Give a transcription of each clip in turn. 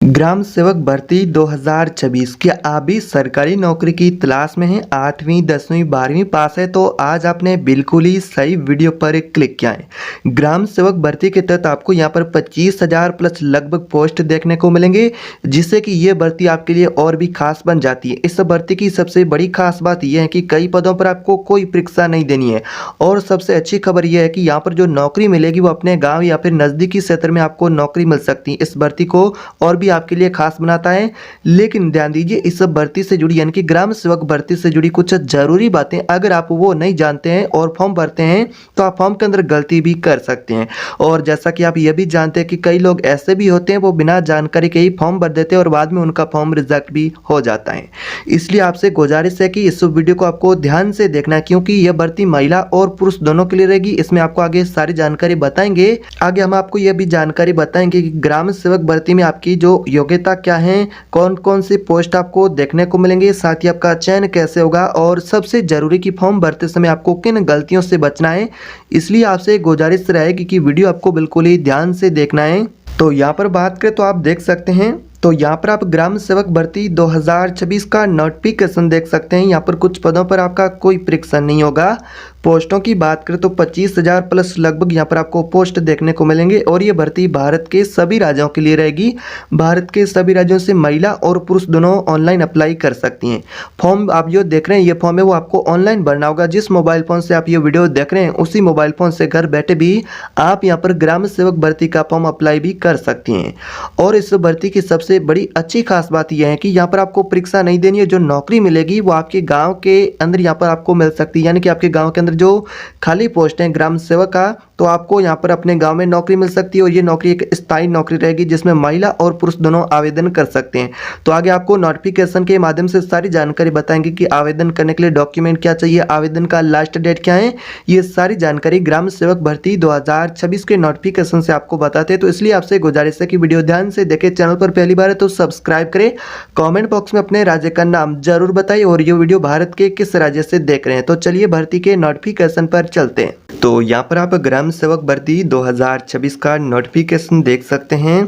ग्राम सेवक भर्ती 2026 क्या आप भी सरकारी नौकरी की तलाश में हैं? 8वीं 10वीं 12वीं पास है तो आज आपने बिल्कुल ही सही वीडियो पर क्लिक किया है। ग्राम सेवक भर्ती के तहत आपको यहां पर 25,000 प्लस लगभग पोस्ट देखने को मिलेंगे, जिससे कि ये भर्ती आपके लिए और भी खास बन जाती है। इस भर्ती की सबसे बड़ी खास बात यह है कि कई पदों पर आपको कोई परीक्षा नहीं देनी है और सबसे अच्छी खबर यह है कि यहाँ पर जो नौकरी मिलेगी वो अपने गाँव या फिर नज़दीकी क्षेत्र में आपको नौकरी मिल सकती है। इस भर्ती को और भी आपके लिए खास बनाता है। लेकिन ध्यान दीजिए, इस भर्ती से जुड़ी यानी कि ग्राम सेवक भर्ती से जुड़ी कुछ जरूरी बातें अगर आप वो नहीं जानते हैं और फॉर्म भरते हैं तो आप फॉर्म के अंदर गलती भी कर सकते हैं। और जैसा कि आप ये भी जानते हैं कि कई लोग ऐसे भी होते हैं वो बिना जानकारी के ही फॉर्म भर देते हैं और बाद में उनका फॉर्म रिजेक्ट भी हो जाता है। इसलिए आपसे गुजारिश है कि इस वीडियो को आपको ध्यान से देखना है, क्योंकि यह भर्ती महिला और पुरुष दोनों के लिए रहेगी। इसमें आपको आगे सारी जानकारी बताएंगे। आगे हम आपको यह भी जानकारी बताएंगे कि ग्राम सेवक भर्ती में आपकी जो योग्यता क्या है, कौन कौन सी पोस्ट आपको देखने को मिलेंगे, साथ ही आपका चयन कैसे होगा और सबसे जरूरी कि फॉर्म भरते समय आपको किन गलतियों से बचना है। इसलिए आपसे गुजारिश रहेगी कि वीडियो आपको बिल्कुल ही ध्यान से देखना है। तो यहाँ पर बात करें तो आप देख सकते हैं, तो यहाँ पर आप ग्राम सेवक भर्ती 2026 का नोटिफिकेशन देख सकते हैं। यहाँ पर कुछ पदों पर आपका कोई परीक्षा नहीं होगा। पोस्टों की बात करें तो 25,000 प्लस लगभग यहाँ पर आपको पोस्ट देखने को मिलेंगे और ये भर्ती भारत के सभी राज्यों के लिए रहेगी। भारत के सभी राज्यों से महिला और पुरुष दोनों ऑनलाइन अप्लाई कर सकती हैं। फॉर्म आप जो देख रहे हैं, ये फॉर्म है वो आपको ऑनलाइन भरना होगा। जिस मोबाइल फ़ोन से आप ये वीडियो देख रहे हैं उसी मोबाइल फ़ोन से घर बैठे भी आप यहाँ पर ग्राम सेवक भर्ती का फॉर्म अप्लाई भी कर सकती हैं। और इस भर्ती की सबसे बड़ी अच्छी खास बात यह है कि यहाँ पर आपको परीक्षा नहीं देनी है। जो नौकरी मिलेगी वो आपके गाँव के अंदर यहाँ पर आपको मिल सकती है, यानी कि आपके गाँव के अंदर जो खाली पोस्ट है ग्राम सेवक का, तो आपको यहाँ पर अपने गांव में नौकरी मिल सकती है। और ये नौकरी एक स्थायी नौकरी रहेगी जिसमें महिला और पुरुष दोनों आवेदन कर सकते हैं। तो आगे आपको नोटिफिकेशन के माध्यम से सारी जानकारी बताएंगे कि आवेदन करने के लिए डॉक्यूमेंट क्या चाहिए, आवेदन का लास्ट डेट क्या है। ये सारी जानकारी ग्राम सेवक भर्ती 2026 के नोटिफिकेशन से आपको बताते हैं। तो इसलिए आपसे गुजारिश है कि वीडियो ध्यान से देखें। चैनल पर पहली बार है तो सब्सक्राइब करें। कॉमेंट बॉक्स में अपने राज्य का नाम जरूर बताइए और ये वीडियो भारत के किस राज्य से देख रहे हैं। तो चलिए भर्ती के नोटिफिकेशन पर चलते हैं। तो यहाँ पर आप ग्राम सेवक भर्ती 2026 का नोटिफिकेशन देख सकते हैं।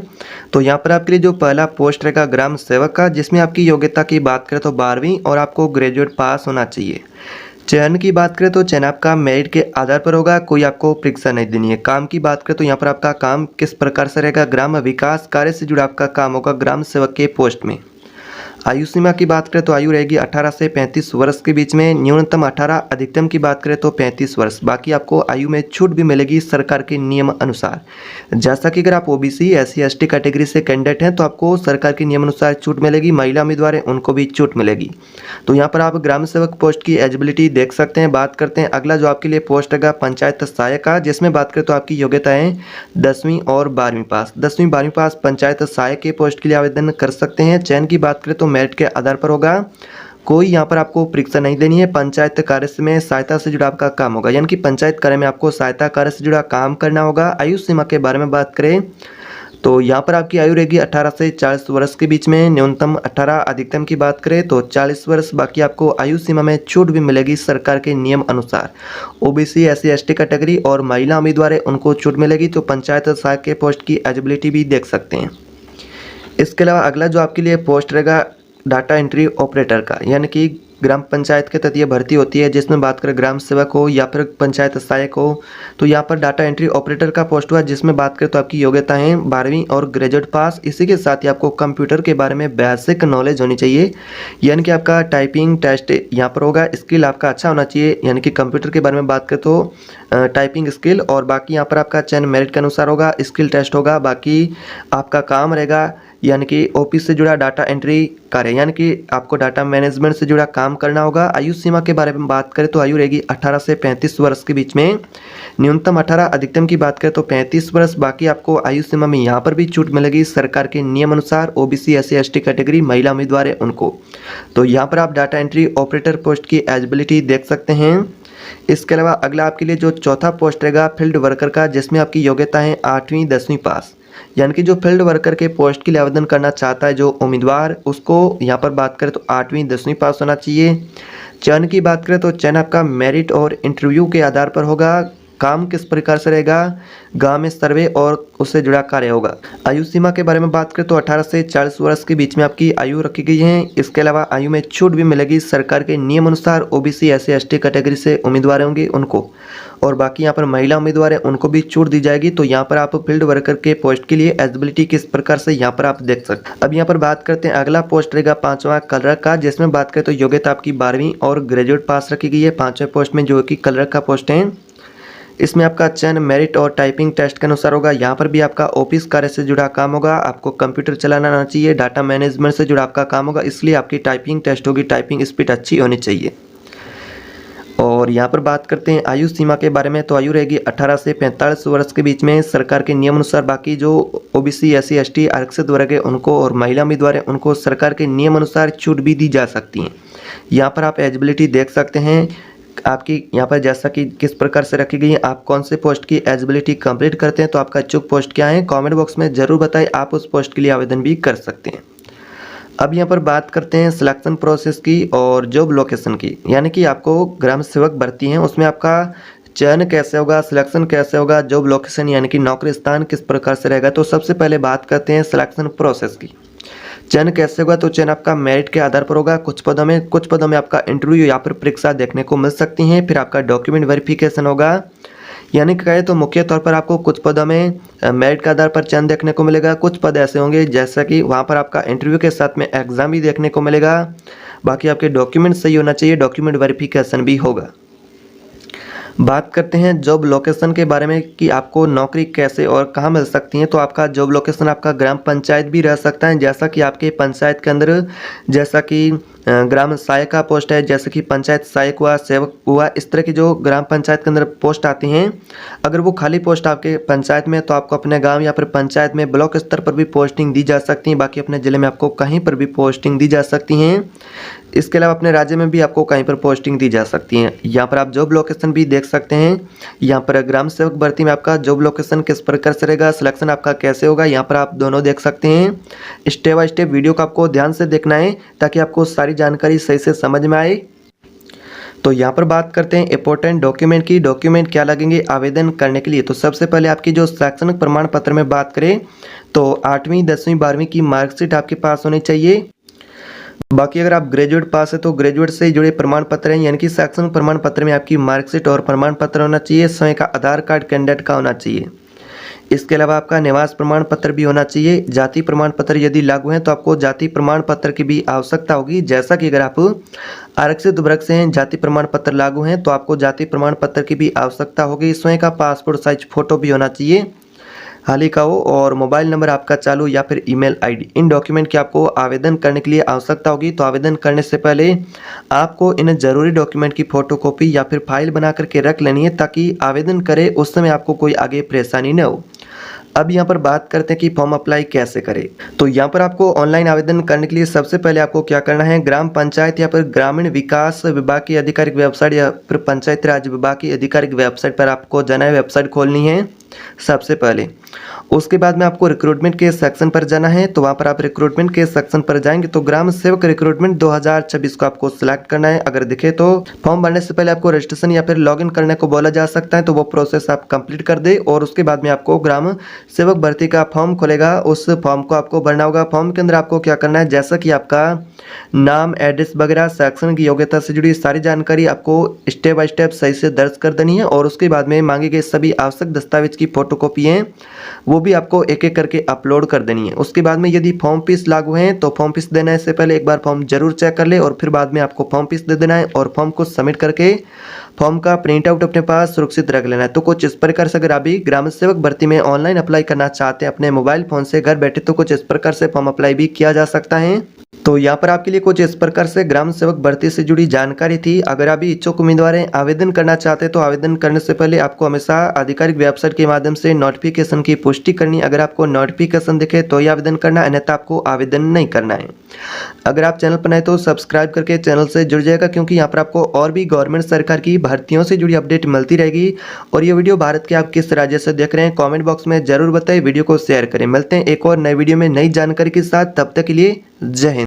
तो यहाँ पर आपके लिए जो पहला पोस्ट रहेगा ग्राम सेवक का, जिसमें आपकी योग्यता की बात करें तो 12वीं और आपको ग्रेजुएट पास होना चाहिए। चयन की बात करें तो चयन आपका मेरिट के आधार पर होगा, कोई आपको परीक्षा नहीं देनी है। काम की बात करें तो यहाँ पर आपका काम किस प्रकार से रहेगा, ग्राम विकास कार्य से जुड़ा आपका काम होगा ग्राम सेवक के पोस्ट में। आयु सीमा की बात करें तो आयु रहेगी 18 से 35 वर्ष के बीच में, न्यूनतम 18, अधिकतम की बात करें तो 35 वर्ष। बाकी आपको आयु में छूट भी मिलेगी सरकार के नियम अनुसार। जैसा कि अगर आप ओबीसी SC ST कैटेगरी से कैंडिडेट हैं तो आपको सरकार के नियम अनुसार छूट मिलेगी। महिला उम्मीदवार हैं उनको भी छूट मिलेगी। तो यहाँ पर आप ग्राम सेवक पोस्ट की एलिजिबिलिटी देख सकते हैं। बात करते हैं अगला जो आपके लिए पोस्ट रहेगा पंचायत सहायक का, जिसमें बात करें तो आपकी योग्यता है 10वीं और 12वीं पास। 10वीं 12वीं पास पंचायत सहायक के पोस्ट के लिए आवेदन कर सकते हैं। चयन की बात करें तो मेरिट के आधार पर होगा, कोई यहाँ पर आपको परीक्षा नहीं देनी है। पंचायत कार्य में सहायता से जुड़ा आपका काम होगा, यानी कि पंचायत कार्य में आपको सहायता कार्य से जुड़ा काम करना होगा। आयु सीमा के बारे में बात करें तो यहाँ पर आपकी आयु रहेगी 18 से 40 वर्ष के बीच में, न्यूनतम 18, अधिकतम की बात करें तो 40 वर्ष। बाकी आपको आयु सीमा में छूट भी मिलेगी सरकार के नियम अनुसार। ओबीसी SC ST कैटेगरी और महिला उम्मीदवार है उनको छूट मिलेगी। तो पंचायत सहायक के पोस्ट की एलिजिबिलिटी भी देख सकते हैं। इसके अलावा अगला जो आपके लिए पोस्ट रहेगा डाटा एंट्री ऑपरेटर का, यानी कि ग्राम पंचायत के तहत ये भर्ती होती है, जिसमें बात करें ग्राम सेवक हो या फिर पंचायत सहायक हो। तो यहाँ पर डाटा एंट्री ऑपरेटर का पोस्ट हुआ, जिसमें बात करें तो आपकी योग्यता है 12वीं और ग्रेजुएट पास। इसी के साथ ही आपको कंप्यूटर के बारे में बेसिक नॉलेज होनी चाहिए, यानी कि आपका टाइपिंग टेस्ट यहाँ पर होगा। स्किल आपका अच्छा होना चाहिए, यानी कि कंप्यूटर के बारे में बात करें तो टाइपिंग स्किल। और बाकी यहाँ पर आपका चयन मेरिट के अनुसार होगा, स्किल टेस्ट होगा। बाकी आपका काम रहेगा यानी कि ऑफिस से जुड़ा डाटा एंट्री कार्य, यानी कि आपको डाटा मैनेजमेंट से जुड़ा काम करना होगा। आयु सीमा के बारे में बात करें तो आयु रहेगी 18 से 35 वर्ष के बीच में, न्यूनतम 18, अधिकतम की बात करें तो 35 वर्ष। बाकी आपको आयु सीमा में यहाँ पर भी छूट मिलेगी सरकार के नियम अनुसार। ओबीसी SC ST कैटेगरी महिला उम्मीदवार है उनको। तो यहाँ पर आप डाटा एंट्री ऑपरेटर पोस्ट की एलिजिबिलिटी देख सकते हैं। इसके अलावा अगला आपके लिए जो चौथा पोस्ट रहेगा फील्ड वर्कर का, जिसमें आपकी योग्यता है 8वीं 10वीं पास, यानी कि जो फील्ड वर्कर के पोस्ट के लिए आवेदन करना चाहता है जो उम्मीदवार, उसको यहाँ पर बात करें तो 8वीं 10वीं पास होना चाहिए। चयन की बात करें तो चयन आपका मेरिट और इंटरव्यू के आधार पर होगा। काम किस प्रकार से रहेगा, गांव में सर्वे और उससे जुड़ा कार्य होगा। आयु सीमा के बारे में बात करें तो 18 से 40 वर्ष के बीच में आपकी आयु रखी गई है। इसके अलावा आयु में छूट भी मिलेगी सरकार के नियम अनुसार। ओबीसी SC/ST कैटेगरी से उम्मीदवार होंगे उनको, और बाकी यहाँ पर महिला उम्मीदवार है उनको भी छूट दी जाएगी। तो यहाँ पर आप फील्ड वर्कर के पोस्ट के लिए एलिजिबिलिटी किस प्रकार से यहाँ पर आप देख सकते हैं। अब यहाँ पर बात करते हैं अगला पोस्ट रहेगा 5वां क्लर्क का, जिसमें बात करें तो योग्यता आपकी 12वीं और ग्रेजुएट पास रखी गई है। 5वें पोस्ट में जो कि क्लर्क का पोस्ट है, इसमें आपका चयन मेरिट और टाइपिंग टेस्ट के अनुसार होगा। यहाँ पर भी आपका ऑफिस कार्य से जुड़ा काम होगा, आपको कंप्यूटर चलाना आना चाहिए, डाटा मैनेजमेंट से जुड़ा आपका काम होगा, इसलिए आपकी टाइपिंग टेस्ट होगी, टाइपिंग स्पीड अच्छी होनी चाहिए। और यहाँ पर बात करते हैं आयु सीमा के बारे में, तो आयु रहेगी 18 से 45 वर्ष के बीच में सरकार के नियम अनुसार। बाकी जो ओबीसी SC/ST आरक्षित वर्ग है उनको और महिला उम्मीदवार है उनको सरकार के नियम अनुसार छूट भी दी जा सकती है। यहाँ पर आप एलिजिबिलिटी देख सकते हैं आपकी यहाँ पर जैसा कि किस प्रकार से रखी गई है, आप कौन से पोस्ट की एलिजिबिलिटी कंप्लीट करते हैं, तो आपका इच्छुक पोस्ट क्या है कमेंट बॉक्स में जरूर बताएं, आप उस पोस्ट के लिए आवेदन भी कर सकते हैं। अब यहाँ पर बात करते हैं सिलेक्शन प्रोसेस की और जॉब लोकेशन की, यानी कि आपको ग्राम सेवक भर्ती हैं उसमें आपका चयन कैसे होगा, सिलेक्शन कैसे होगा, जॉब लोकेशन यानी कि नौकरी स्थान किस प्रकार से रहेगा। तो सबसे पहले बात करते हैं सिलेक्शन प्रोसेस की। चयन कैसे होगा, तो चयन आपका मेरिट के आधार पर होगा। कुछ पदों में आपका इंटरव्यू या फिर परीक्षा देखने को मिल सकती हैं। फिर आपका डॉक्यूमेंट वेरिफिकेशन होगा, यानी कि कहे तो मुख्य तौर पर आपको कुछ पदों में मेरिट के आधार पर चयन देखने को मिलेगा। कुछ पद ऐसे होंगे जैसा कि वहाँ पर आपका इंटरव्यू के साथ में एग्जाम भी देखने को मिलेगा। बाकी आपके डॉक्यूमेंट सही होना चाहिए, डॉक्यूमेंट वेरिफिकेशन भी होगा। बात करते हैं जॉब लोकेशन के बारे में कि आपको नौकरी कैसे और कहाँ मिल सकती है। तो आपका जॉब लोकेशन आपका ग्राम पंचायत भी रह सकता है, जैसा कि आपके पंचायत के अंदर जैसा कि ग्राम सहायक का पोस्ट है, जैसे कि पंचायत सहायक हुआ, सेवक हुआ, इस तरह की जो ग्राम पंचायत के अंदर पोस्ट आती हैं, अगर वो खाली पोस्ट आपके पंचायत में तो आपको अपने गांव या फिर पंचायत में ब्लॉक स्तर पर भी पोस्टिंग दी जा सकती है। बाकी अपने ज़िले में आपको कहीं पर भी पोस्टिंग दी जा सकती हैं। इसके अलावा अपने राज्य में भी आपको कहीं पर पोस्टिंग दी जा सकती है। यहाँ पर आप जॉब लोकेशन भी देख सकते हैं। यहाँ पर ग्राम सेवक भर्ती में आपका जॉब लोकेशन किस प्रकार से रहेगा, सिलेक्शन आपका कैसे होगा, यहाँ पर आप दोनों देख सकते हैं। स्टेप बाय स्टेप वीडियो को आपको ध्यान से देखना है ताकि आपको सारी जानकारी सही से समझ में आए। तो यहाँ पर बात करते हैं इंपॉर्टेंट डॉक्यूमेंट की। डॉक्यूमेंट क्या लगेंगे आवेदन करने के लिए। तो सबसे पहले आपकी जो शैक्षणिक प्रमाण पत्र में बात करें तो 8वीं 10वीं 12वीं की मार्कशीट आपके पास होनी चाहिए। बाकी अगर आप ग्रेजुएट पास है तो ग्रेजुएट से जुड़े प्रमाण पत्र हैं, यानी कि शैक्षणिक प्रमाण पत्र में आपकी मार्कशीट और प्रमाण पत्र होना चाहिए। स्वयं का आधार कार्ड कैंडिडेट का होना चाहिए। इसके अलावा आपका निवास प्रमाण पत्र भी होना चाहिए। जाति प्रमाण पत्र यदि लागू है तो आपको जाति प्रमाण पत्र की भी आवश्यकता होगी, जैसा कि अगर आप आरक्षित वर्ग से हैं, जाति प्रमाण पत्र लागू हैं तो आपको जाति प्रमाण पत्र की भी आवश्यकता होगी। स्वयं का पासपोर्ट साइज फोटो भी होना चाहिए, हाल ही का हो, और मोबाइल नंबर आपका चालू या फिर ईमेल आईडी। इन डॉक्यूमेंट की आपको आवेदन करने के लिए आवश्यकता होगी। तो आवेदन करने से पहले आपको इन जरूरी डॉक्यूमेंट की फोटोकॉपी या फिर फाइल बना करके रख लेनी है ताकि आवेदन करें उस समय आपको कोई आगे परेशानी न हो। अब यहाँ पर बात करते हैं कि फॉर्म अप्लाई कैसे करें। तो यहाँ पर आपको ऑनलाइन आवेदन करने के लिए सबसे पहले आपको क्या करना है, ग्राम पंचायत या फिर ग्रामीण विकास विभाग की आधिकारिक वेबसाइट या फिर पंचायती राज विभाग की आधिकारिक वेबसाइट पर आपको जाना है, वेबसाइट खोलनी है सबसे पहले। उसके बाद में आपको रिक्रूटमेंट के सेक्शन पर जाना है। तो वहाँ पर आप रिक्रूटमेंट के सेक्शन पर जाएंगे तो ग्राम सेवक रिक्रूटमेंट 2026 को आपको सिलेक्ट करना है। अगर दिखे तो फॉर्म भरने से पहले आपको रजिस्ट्रेशन या फिर लॉगिन करने को बोला जा सकता है, तो वो प्रोसेस आप कंप्लीट कर दे और उसके बाद में आपको ग्राम सेवक भर्ती का फॉर्म खुलेगा, उस फॉर्म को आपको भरना होगा। फॉर्म के अंदर आपको क्या करना है, जैसा कि आपका नाम, एड्रेस वगैरह, शैक्षणिक योग्यता से जुड़ी सारी जानकारी आपको स्टेप बाय स्टेप सही से दर्ज कर देनी है और उसके बाद में मांगे गए सभी आवश्यक दस्तावेज की फोटोकॉपी हैं वो भी आपको एक एक करके अपलोड कर देनी है। उसके बाद में यदि फॉर्म फीस लागू है तो फॉर्म फीस देने से पहले एक बार फॉर्म जरूर चेक कर ले और फिर बाद में आपको फॉर्म फीस दे देना है और फॉर्म को सबमिट करके फॉर्म का प्रिंट आउट अपने पास सुरक्षित रख लेना है। तो कुछ इस प्रकार से अगर अभी ग्राम सेवक भर्ती में ऑनलाइन अप्लाई करना चाहते हैं अपने मोबाइल फोन से घर बैठे, तो कुछ इस प्रकार से फॉर्म अप्लाई भी किया जा सकता है। तो यहाँ पर आपके लिए कुछ इस प्रकार से ग्राम सेवक भर्ती से जुड़ी जानकारी थी। अगर अभी इच्छुक उम्मीदवार हैं, आवेदन करना चाहते हैं तो आवेदन करने से पहले आपको हमेशा आधिकारिक वेबसाइट के माध्यम से नोटिफिकेशन की पुष्टि करनी। अगर आपको नोटिफिकेशन दिखे तो ही आवेदन करना, अन्यथा आपको आवेदन नहीं करना है। अगर आप चैनल पर नए तो सब्सक्राइब करके चैनल से जुड़ जाएगा, क्योंकि यहाँ पर आपको और भी गवर्नमेंट सरकार की भर्तियों से जुड़ी अपडेट मिलती रहेगी। और ये वीडियो भारत के आप किस राज्य से देख रहे हैं कॉमेंट बॉक्स में जरूर बताएं, वीडियो को शेयर करें। मिलते हैं एक और नए वीडियो में नई जानकारी के साथ, तब तक के लिए जय हिंद।